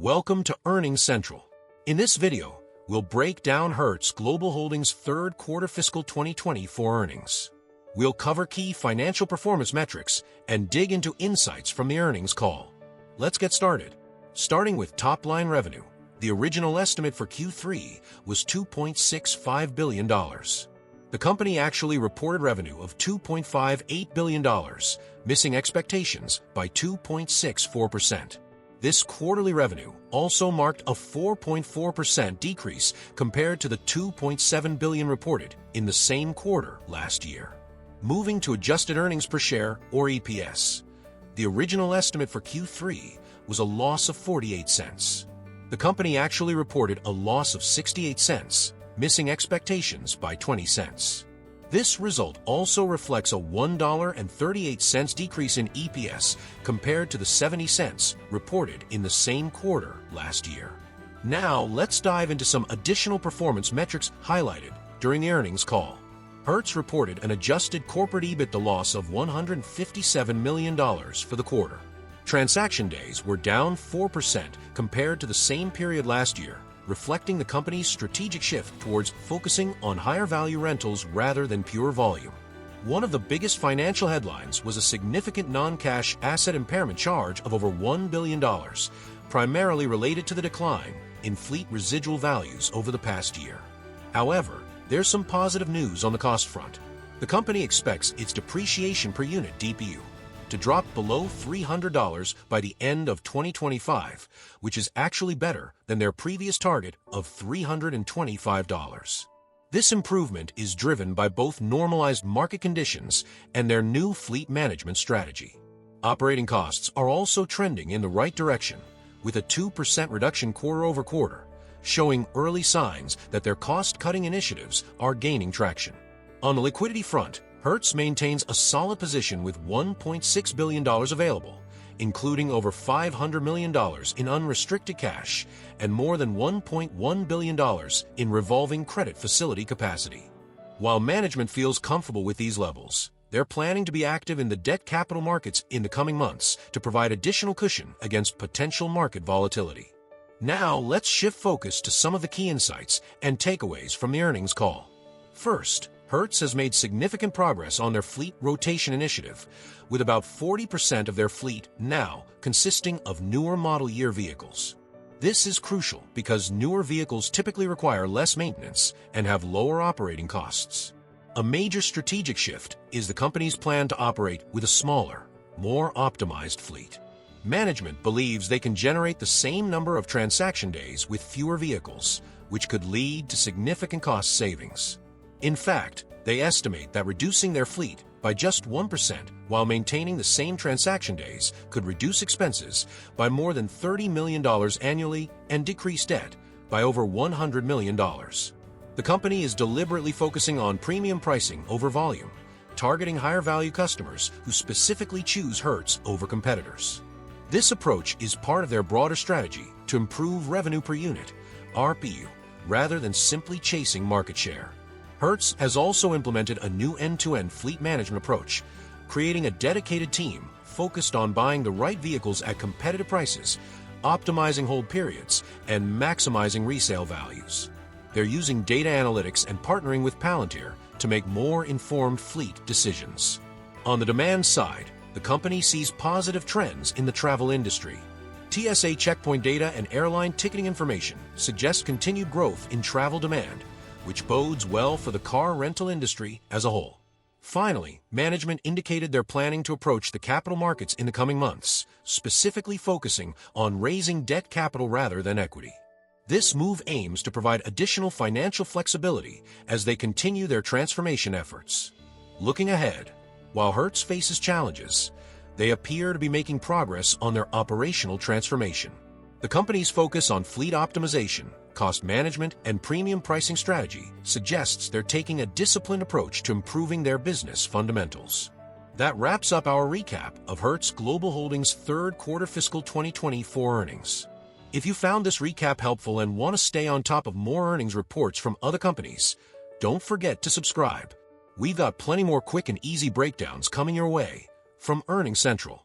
Welcome to Earnings Central. In this video, we'll break down Hertz Global Holdings' third quarter fiscal 2024 earnings. We'll cover key financial performance metrics and dig into insights from the earnings call. Let's get started. Starting with top-line revenue, the original estimate for Q3 was $2.65 billion. The company actually reported revenue of $2.58 billion, missing expectations by 2.64%. This quarterly revenue also marked a 4.4% decrease compared to the $2.7 billion reported in the same quarter last year. Moving to adjusted earnings per share, or EPS, the original estimate for Q3 was a loss of 48 cents. The company actually reported a loss of 68 cents, missing expectations by 20 cents. This result also reflects a $1.38 decrease in EPS compared to the 70 cents reported in the same quarter last year. Now, let's dive into some additional performance metrics highlighted during the earnings call. Hertz reported an adjusted corporate EBITDA loss of $157 million for the quarter. Transaction days were down 4% compared to the same period last year, reflecting the company's strategic shift towards focusing on higher-value rentals rather than pure volume. One of the biggest financial headlines was a significant non-cash asset impairment charge of over $1 billion, primarily related to the decline in fleet residual values over the past year. However, there's some positive news on the cost front. The company expects its depreciation per unit DPU to drop below $300 by the end of 2025, which is actually better than their previous target of $325. This improvement is driven by both normalized market conditions and their new fleet management strategy. Operating costs are also trending in the right direction, with a 2% reduction quarter-over-quarter, showing early signs that their cost-cutting initiatives are gaining traction. On the liquidity front, Hertz maintains a solid position with $1.6 billion available, including over $500 million in unrestricted cash and more than $1.1 billion in revolving credit facility capacity. While management feels comfortable with these levels, they're planning to be active in the debt capital markets in the coming months to provide additional cushion against potential market volatility. Now, let's shift focus to some of the key insights and takeaways from the earnings call. First, Hertz has made significant progress on their fleet rotation initiative, with about 40% of their fleet now consisting of newer model year vehicles. This is crucial because newer vehicles typically require less maintenance and have lower operating costs. A major strategic shift is the company's plan to operate with a smaller, more optimized fleet. Management believes they can generate the same number of transaction days with fewer vehicles, which could lead to significant cost savings. In fact, they estimate that reducing their fleet by just 1% while maintaining the same transaction days could reduce expenses by more than $30 million annually and decrease debt by over $100 million. The company is deliberately focusing on premium pricing over volume, targeting higher-value customers who specifically choose Hertz over competitors. This approach is part of their broader strategy to improve revenue per unit, RPU, rather than simply chasing market share. Hertz has also implemented a new end-to-end fleet management approach, creating a dedicated team focused on buying the right vehicles at competitive prices, optimizing hold periods, and maximizing resale values. They're using data analytics and partnering with Palantir to make more informed fleet decisions. On the demand side, the company sees positive trends in the travel industry. TSA checkpoint data and airline ticketing information suggest continued growth in travel demand, which bodes well for the car rental industry as a whole. Finally, management indicated they're planning to approach the capital markets in the coming months, specifically focusing on raising debt capital rather than equity. This move aims to provide additional financial flexibility as they continue their transformation efforts. Looking ahead, while Hertz faces challenges, they appear to be making progress on their operational transformation. The company's focus on fleet optimization, cost management, and premium pricing strategy suggests they're taking a disciplined approach to improving their business fundamentals. That wraps up our recap of Hertz Global Holdings' third quarter fiscal 2024 earnings. If you found this recap helpful and want to stay on top of more earnings reports from other companies, don't forget to subscribe. We've got plenty more quick and easy breakdowns coming your way from Earnings Central.